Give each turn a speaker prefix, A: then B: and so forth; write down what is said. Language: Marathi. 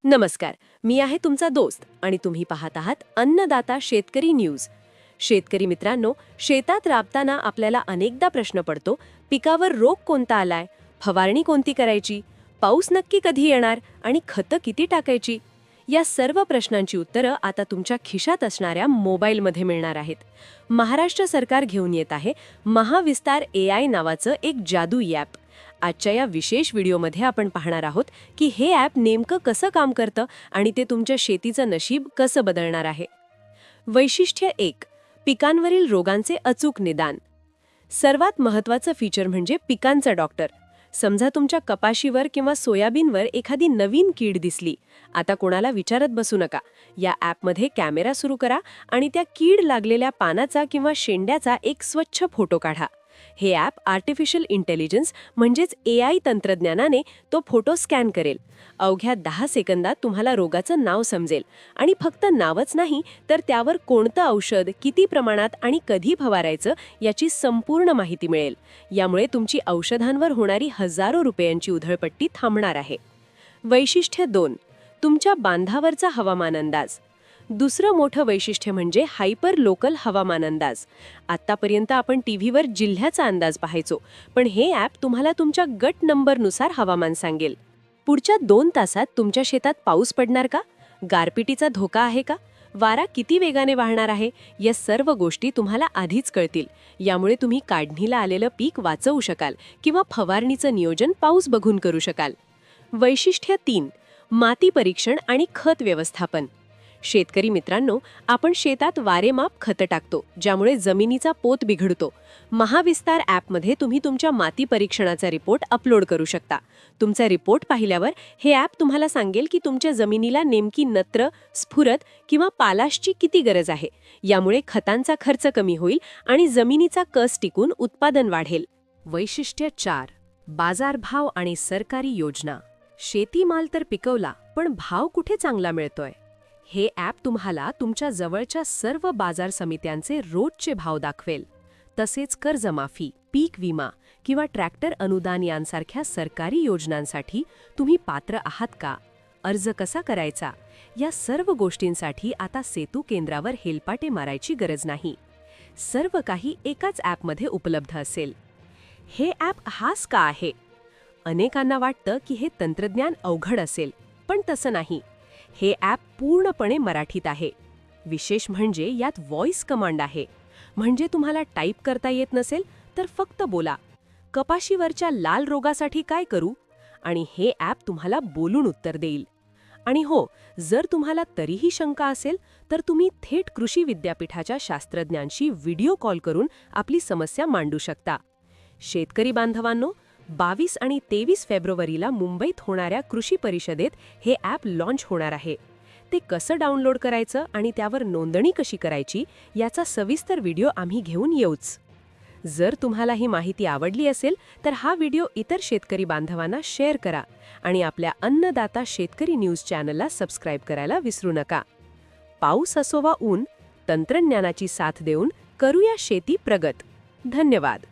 A: नमस्कार, मी आहे तुमचा दोस्त आणि तुम्ही पाहत आहात अन्नदाता शेतकरी न्यूज. शेतकरी मित्रांनो, शेतात राबताना आपल्याला अनेकदा प्रश्न पडतो, पिकावर रोग कोणता आलाय, फवारणी कोणती करायची, पाऊस नक्की कधी येणार आणि खतं किती टाकायची. या सर्व प्रश्नांची उत्तरं आता तुमच्या खिशात असणाऱ्या मोबाईलमध्ये मिळणार आहेत. महाराष्ट्र सरकार घेऊन येत आहे महाविस्तार AI नावाचं एक जादुई ॲप. आजच्या या विशेष व्हिडिओमध्ये आपण पाहणार आहोत की हे ॲप नेमकं कसं काम करतं आणि ते तुमच्या शेतीचं नशीब कसं बदलणार आहे. वैशिष्ट्य 1. पिकांवरील रोगांचे अचूक निदान. सर्वात महत्त्वाचं फीचर म्हणजे पिकांचा डॉक्टर. समजा तुमच्या कपाशीवर किंवा सोयाबीनवर एखादी नवीन कीड दिसली. आता कोणाला विचारत बसू नका. या ॲपमध्ये कॅमेरा सुरू करा आणि त्या कीड लागलेल्या पानाचा किंवा शेंड्याचा एक स्वच्छ फोटो काढा. हे ॲप आर्टिफिशियल इंटेलिजन्स म्हणजेच AI तंत्रज्ञानाने तो फोटो स्कॅन करेल. अवघ्या 10 सेकंदात तुम्हाला रोगाचं नाव समजेल आणि फक्त नावच नाही तर त्यावर कोणतं औषध, किती प्रमाणात आणि कधी फवारायचं याची संपूर्ण माहिती मिळेल. यामुळे तुमची औषधांवर होणारी हजारो रुपयांची उधळपट्टी थांबणार आहे. वैशिष्ट्य 2. तुमच्या बांधावरचा हवामान अंदाज. दुसरं मोठं वैशिष्ट्य म्हणजे हायपर लोकल हवामान अंदाज. आत्तापर्यंत आपण टीव्हीवर जिल्ह्याचा अंदाज पाहायचो, पण हे ॲप तुम्हाला तुमच्या गट नंबरनुसार हवामान सांगेल. पुढच्या 2 तासात तुमच्या शेतात पाऊस पडणार का, गारपिटीचा धोका आहे का, वारा किती वेगाने वाहणार आहे, या सर्व गोष्टी तुम्हाला आधीच कळतील. यामुळे तुम्ही काढणीला आलेलं पीक वाचवू शकाल किंवा फवारणीचं नियोजन पाऊस बघून करू शकाल. वैशिष्ट्य 3. माती परीक्षण आणि खत व्यवस्थापन. शेतकरी मित्रांनो, आपण शेतात वारेमाप खतं टाकतो, ज्यामुळे जमिनीचा पोत बिघडतो. महाविस्तार ॲपमध्ये तुम्ही तुमच्या माती परीक्षणाचा रिपोर्ट अपलोड करू शकता. तुमचा रिपोर्ट पाहिल्यावर हे ॲप तुम्हाला सांगेल की तुमच्या जमिनीला नेमकी नत्र, स्फुरद किंवा पालाशची किती गरज आहे. यामुळे खतांचा खर्च कमी होईल आणि जमिनीचा कस टिकून उत्पादन वाढेल. वैशिष्ट्य 4. बाजारभाव आणि सरकारी योजना. शेतीमाल तर पिकवला, पण भाव कुठे चांगला मिळतोय? हे ॲप तुम्हाला तुमच्या जवळच्या सर्व बाजार समित्यांचे रोजचे भाव दाखवेल. तसेच कर्जमाफी, पीक विमा किंवा ट्रॅक्टर अनुदान यांसारख्या सरकारी योजनांसाठी तुम्ही पात्र आहात का, अर्ज कसा करायचा, या सर्व गोष्टींसाठी आता सेतू केंद्रावर हेलपाटे मारायची गरज नाही. सर्व काही एकाच ॲपमध्ये उपलब्ध असेल. हे ॲप खास का आहे? अनेकांना वाटतं की हे तंत्रज्ञान अवघड असेल, पण तसं नाही. हे ॲप पूर्णपणे मराठीत आहे. विशेष म्हणजे यात व्हॉइस कमांड आहे. म्हणजे तुम्हाला टाईप करता येत नसेल तर फक्त बोला, कपाशीवरच्या लाल रोगासाठी काय करू, आणि हे ॲप तुम्हाला बोलून उत्तर देईल. आणि हो, जर तुम्हाला तरीही शंका असेल तर तुम्ही थेट कृषी विद्यापीठाच्या शास्त्रज्ञांशी व्हिडिओ कॉल करून आपली समस्या मांडू शकता. शेतकरी बांधवांनो, 22 आणि 23 फेब्रुवारीला मुंबईत होणाऱ्या कृषी परिषदेत हे ॲप लॉन्च होणार आहे. ते कसं डाउनलोड करायचं आणि त्यावर नोंदणी कशी करायची याचा सविस्तर व्हिडिओ आम्ही घेऊन येऊच. जर तुम्हाला ही माहिती आवडली असेल तर हा व्हिडिओ इतर शेतकरी बांधवांना शेअर करा आणि आपल्या अन्नदाता शेतकरी न्यूज चॅनलला सबस्क्राईब करायला विसरू नका. पाऊस असो वा ऊन, तंत्रज्ञानाची साथ देऊन करूया शेती प्रगत. धन्यवाद.